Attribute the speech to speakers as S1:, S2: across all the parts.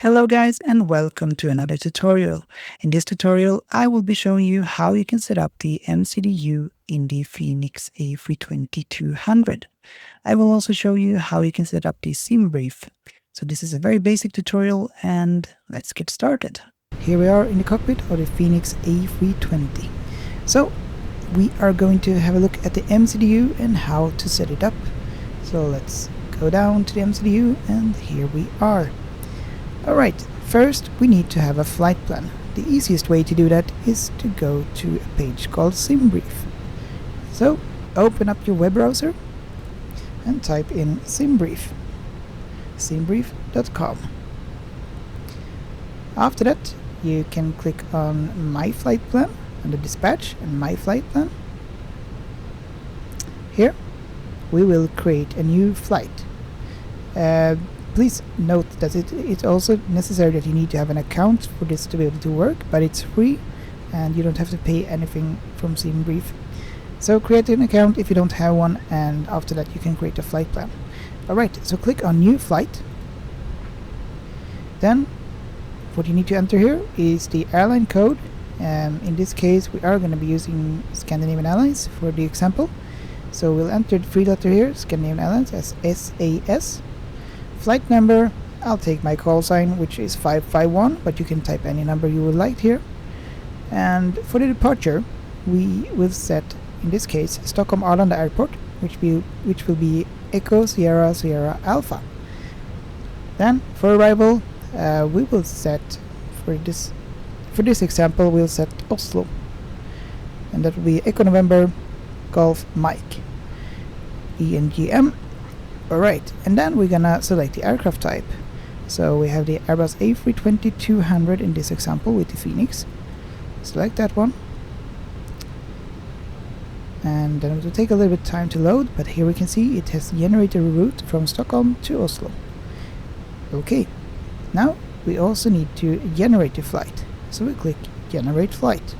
S1: Hello guys and welcome to another tutorial. In this tutorial I will be showing you how you can set up the MCDU in the Fenix A320-200. I will also show you how you can set up the SimBrief. So this is a very basic tutorial and let's get started. Here we are in the cockpit of the Fenix A320. So we are going to have a look at the MCDU and how to set it up. So let's go down to the MCDU and here we are. Alright, first we need to have a flight plan. The easiest way to do that is to go to a page called SimBrief. So open up your web browser and type in SimBrief, simbrief.com. After that you can click on My Flight Plan under Dispatch and My Flight Plan. Here we will create a new flight. Please note that it's also necessary that you need to have an account for this to be able to work, but it's free and you don't have to pay anything from SimBrief. So create an account if you don't have one, and after that you can create a flight plan. Alright, so click on New Flight. Then what you need to enter here is the airline code. In this case we are going to be using Scandinavian Airlines for the example. So we'll enter the three letter here, Scandinavian Airlines, as SAS. Flight number, I'll take my call sign, which is 551, but you can type any number you would like here. And for the departure, we will set, in this case, Stockholm Arlanda Airport, which will be Echo Sierra Sierra Alpha. Then for arrival, we will set, for this example, we'll set Oslo, and that will be Echo November Golf Mike, ENGM. Alright, and then we're gonna select the aircraft type. So we have the Airbus A320-200 in this example with the Fenix. Select that one. And then it will take a little bit of time to load, but here we can see it has generated a route from Stockholm to Oslo. Okay, now we also need to generate the flight. So we click Generate Flight.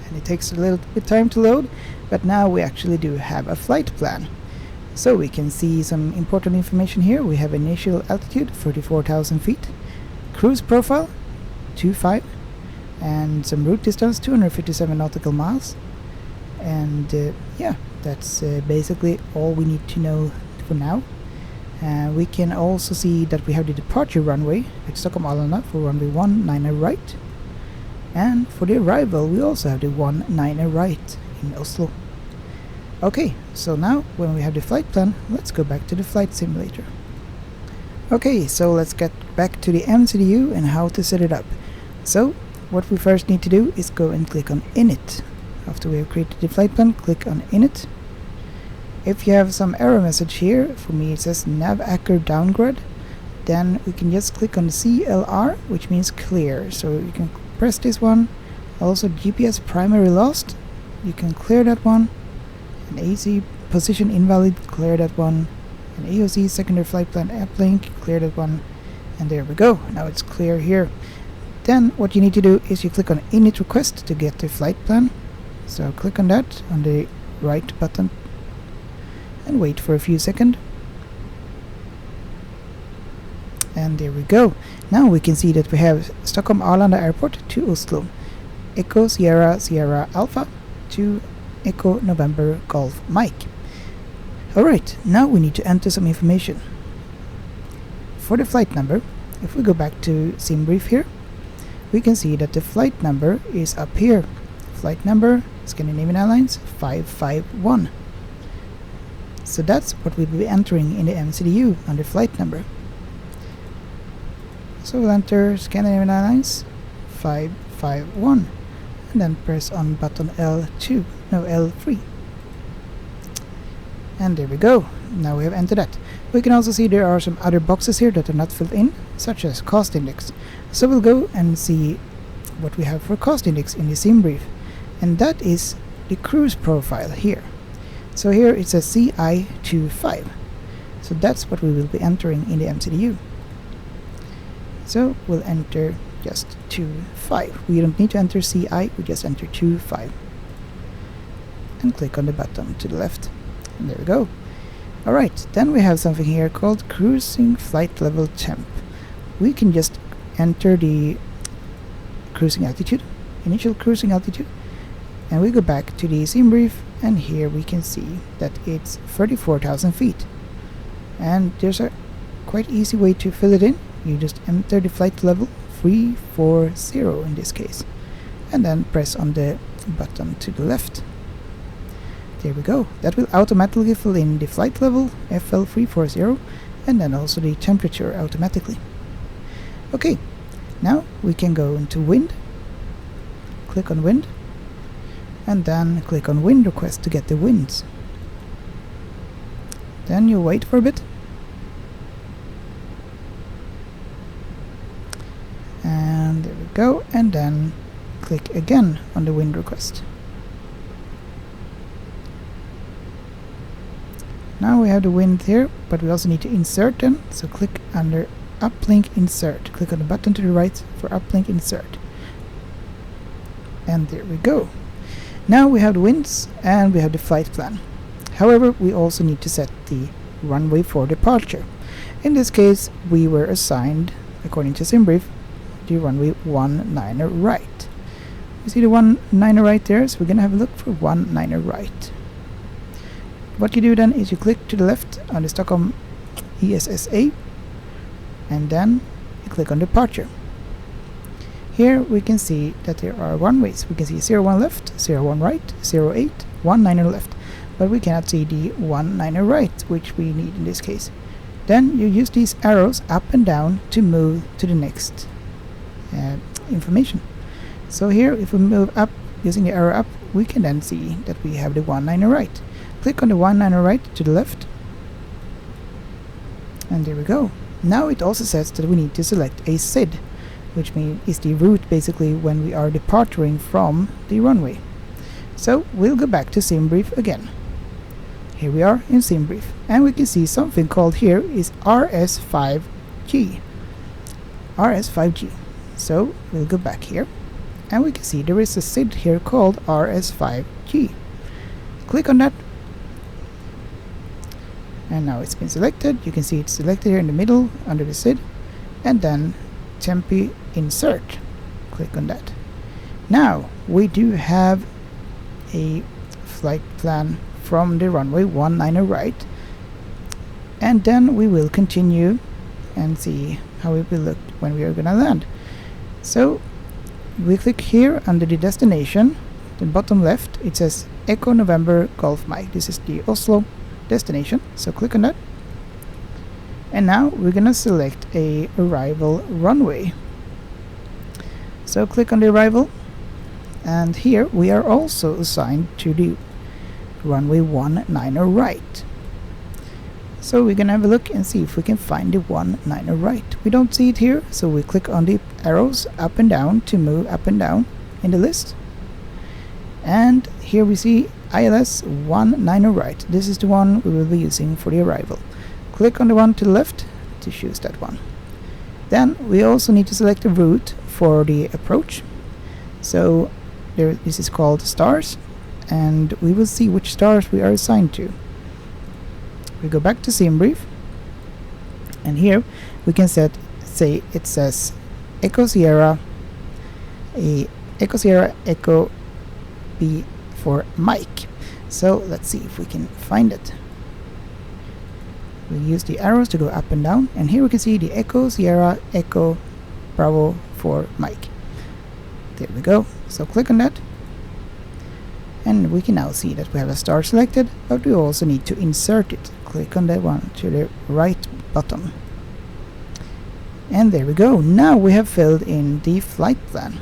S1: And it takes a little bit of time to load, but now we actually do have a flight plan. So we can see some important information here. We have initial altitude 34,000 feet, cruise profile 25, and some route distance 257 nautical miles. And yeah, that's basically all we need to know for now. We can also see that we have the departure runway at Stockholm Arlanda for runway 19 right. And for the arrival we also have the 19 right in Oslo. Okay, so now when we have the flight plan, let's go back to the flight simulator. Okay, so let's get back to the MCDU and how to set it up. So what we first need to do is go and click on INIT. After we have created the flight plan, click on INIT. If you have some error message here, for me it says NavAcor downgrade, then we can just click on CLR, which means clear. So you can press this one. Also GPS primary lost, you can clear that one. And AC position invalid, clear that one. And AOC secondary flight plan uplink, clear that one. And there we go, now it's clear here. Then what you need to do is you click on init request to get the flight plan. So click on that on the right button and wait for a few seconds. And there we go. Now we can see that we have Stockholm Arlanda Airport to Oslo, Echo Sierra Sierra Alpha to Echo November Golf Mike. Alright, now we need to enter some information. For the flight number, if we go back to SimBrief here, we can see that the flight number is up here. Flight number Scandinavian Airlines 551. So that's what we'll be entering in the MCDU under flight number. So we'll enter Scandinavian Airlines 551 and then press on button L3. And there we go. Now we have entered that. We can also see there are some other boxes here that are not filled in, such as cost index. So we'll go and see what we have for cost index in the SimBrief, and that is the cruise profile here. So here it's a CI25. So that's what we will be entering in the MCDU. So we'll enter just 25. We don't need to enter CI, we just enter 25. And click on the button to the left. And there we go. Alright, then we have something here called cruising flight level temp. We can just enter the cruising altitude, initial cruising altitude, and we go back to the SimBrief, and here we can see that it's 34,000 feet. And there's a quite easy way to fill it in. You just enter the flight level 340 in this case, and then press on the button to the left. There we go. That will automatically fill in the flight level FL340 and then also the temperature automatically. Okay, now we can go into wind, click on wind, and then click on wind request to get the winds. Then you wait for a bit, and there we go, and then click again on the wind request. Now we have the wind here, but we also need to insert them, so click under uplink insert. Click on the button to the right for uplink insert. And there we go. Now we have the winds and we have the flight plan. However, we also need to set the runway for departure. In this case, we were assigned, according to SimBrief, the runway 19 right. You see the 19 right there, so we're gonna have a look for 19 right. What you do then is you click to the left on the Stockholm ESSA, and then you click on departure. Here we can see that there are runways. We can see 01 left, 01 right, 08, 19 left, but we cannot see the 19 right, which we need in this case. Then you use these arrows up and down to move to the next information. So here, if we move up using the arrow up, we can then see that we have the 19 right. Click on the 19 right to the left, and there we go. Now it also says that we need to select a SID, which means is the route basically when we are departing from the runway. So we'll go back to SimBrief again. Here we are in SimBrief, and we can see something called here is RS5G. RS5G. So we'll go back here, and we can see there is a SID here called RS5G. Click on that, and now it's been selected. You can see it's selected here in the middle under the SID, and then Tempi insert. Click on that. Now we do have a flight plan from the runway 19 right, and then we will continue and see how it will look when we are gonna land. So we click here under the destination, the bottom left it says Echo November Golf Mike. This is the Oslo destination, so click on that, and now we're gonna select a arrival runway. So click on the arrival, and here we are also assigned to the runway 19 right. So we're gonna have a look and see if we can find the 19 right. We don't see it here, so we click on the arrows up and down to move up and down in the list, and here we see ILS 19 right. This is the one we will be using for the arrival. Click on the one to the left to choose that one. Then we also need to select a route for the approach. So this is called stars, and we will see which stars we are assigned to. We go back to SimBrief, and here we can say it says Echo Sierra, Echo Sierra, Echo B for Mike. So let's see if we can find it. We use the arrows to go up and down, and here we can see the Echo Sierra, Echo Bravo for Mike. There we go. So click on that, and we can now see that we have a star selected, but we also need to insert it. Click on that one to the right bottom, and there we go. Now we have filled in the flight plan,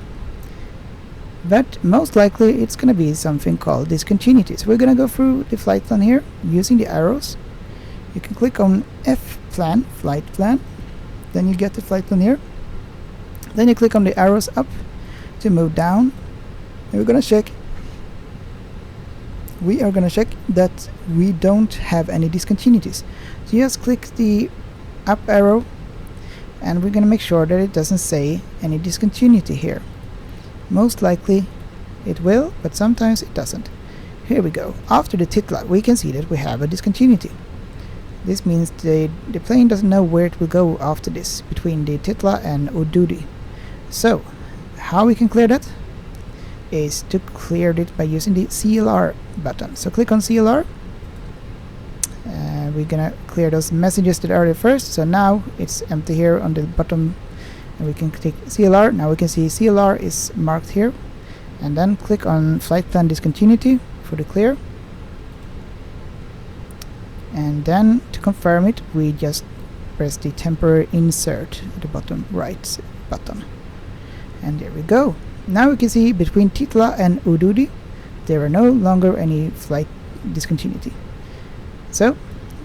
S1: but most likely it's going to be something called discontinuities. We're going to go through the flight plan here using the arrows. You can click on F plan, flight plan, then you get the flight plan here. Then you click on the arrows up to move down, and we're going to check. We are going to check that we don't have any discontinuities. So just click the up arrow, and we're going to make sure that it doesn't say any discontinuity here. Most likely it will, but sometimes it doesn't. Here we go. After the titla, we can see that we have a discontinuity. This means the plane doesn't know where it will go after this, between the titla and ududi. So, how we can clear that is to clear it by using the CLR button. So click on CLR. We're gonna clear those messages that are there first. So now it's empty here on the bottom, and we can click CLR. Now we can see CLR is marked here, and then click on flight plan discontinuity for the clear. And then to confirm it, we just press the temporary insert at the bottom right button. And there we go. Now we can see between titla and ududi there are no longer any flight discontinuity. So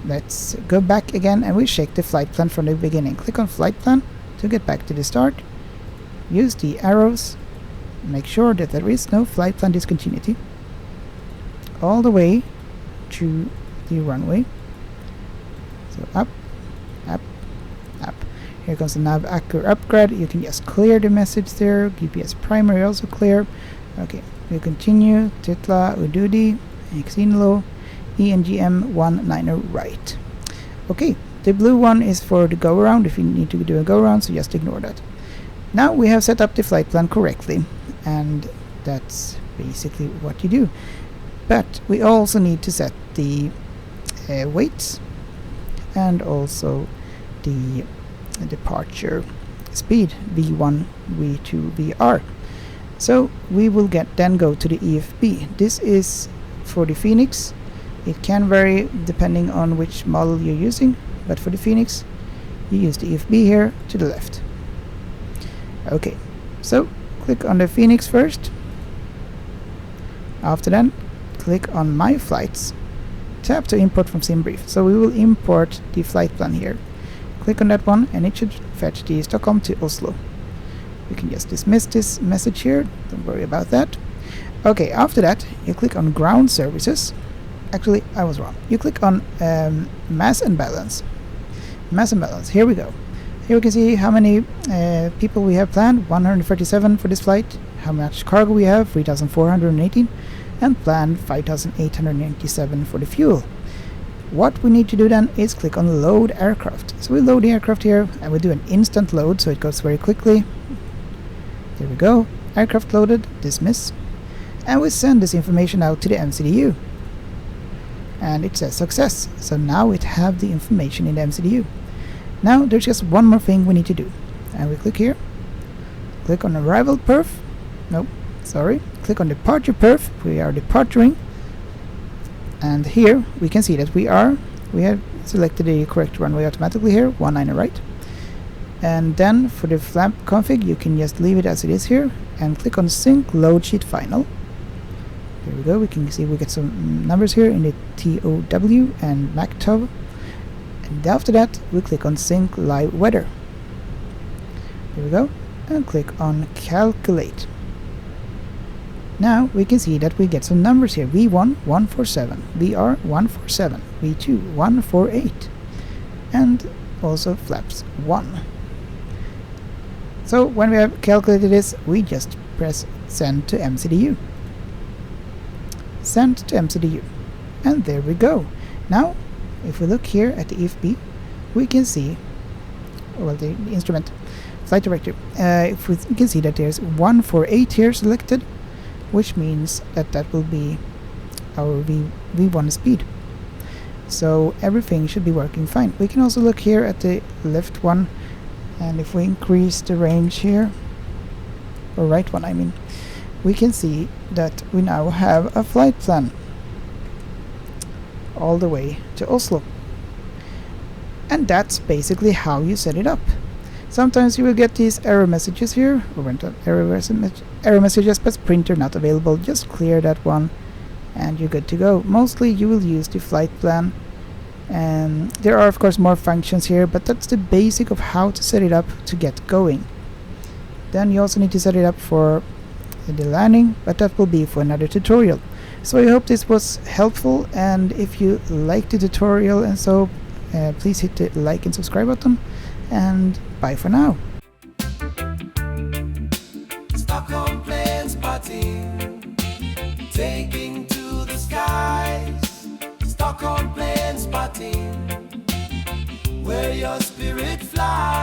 S1: let's go back again, and we check the flight plan from the beginning. Click on flight plan to get back to the start. Use the arrows. Make sure that there is no flight plan discontinuity all the way to the runway. So up, up, up. Here comes the nav accur upgrade. You can just clear the message there. GPS primary also clear. Okay, we continue. Titla, ududi, Xenlo, ENGM 19 right. Okay, the blue one is for the go around if you need to do a go around, so just ignore that. Now we have set up the flight plan correctly, and that's basically what you do. But we also need to set the weights and also the departure speed V1, V2, VR. So we will then go to the EFB. This is for the Fenix. It can vary depending on which model you're using, but for the Fenix you use the EFB here to the left. Okay, so click on the Fenix first. After that, click on My Flights. Tap to import from SimBrief. So we will import the flight plan here. Click on that one, and it should fetch the Stockholm to Oslo. You can just dismiss this message here, don't worry about that. Okay, after that you click on Ground Services. Actually, I was wrong. You click on Mass and Balance. Mass and Balance, here we go. Here we can see how many people we have planned, 137 for this flight, how much cargo we have, 3,418, and planned 5,897 for the fuel. What we need to do then is click on Load Aircraft. So we load the aircraft here, and we do an instant load, so it goes very quickly. There we go. Aircraft loaded, dismiss. And we send this information out to the MCDU. And it says success. So now it have the information in the MCDU. Now there's just one more thing we need to do. And we click here. Click on Arrival Perf. Nope, sorry. Click on Departure Perf. We are departing. And here we can see that we have selected the correct runway automatically here, 19 right. And then for the flap config, you can just leave it as it is here and click on Sync Load Sheet Final. There we go. We can see we get some numbers here in the TOW and MACTOW. And after that, we click on Sync Live Weather. There we go. And click on Calculate. Now we can see that we get some numbers here. V1 147, VR 147, V2 148, and also flaps 1. So when we have calculated this, we just press Send to MCDU. Send to MCDU. And there we go. Now if we look here at the EFB, we can see, well, the instrument flight director, if we can see that there's 148 here selected, which means that that will be our V1 speed. So everything should be working fine. We can also look here at the left one, and if we increase the range here, or right one I mean, we can see that we now have a flight plan all the way to Oslo. And that's basically how you set it up. Sometimes you will get these error messages here, or error messages, but printer not available. Just clear that one and you're good to go. Mostly you will use the flight plan, and there are of course more functions here, but that's the basic of how to set it up to get going. Then you also need to set it up for the landing, but that will be for another tutorial. So I hope this was helpful, and if you liked the tutorial and so please hit the like and subscribe button, and bye for now.
S2: Stockholm plane spotting, taking to the skies. Stockholm plane spotting, where your spirit flies.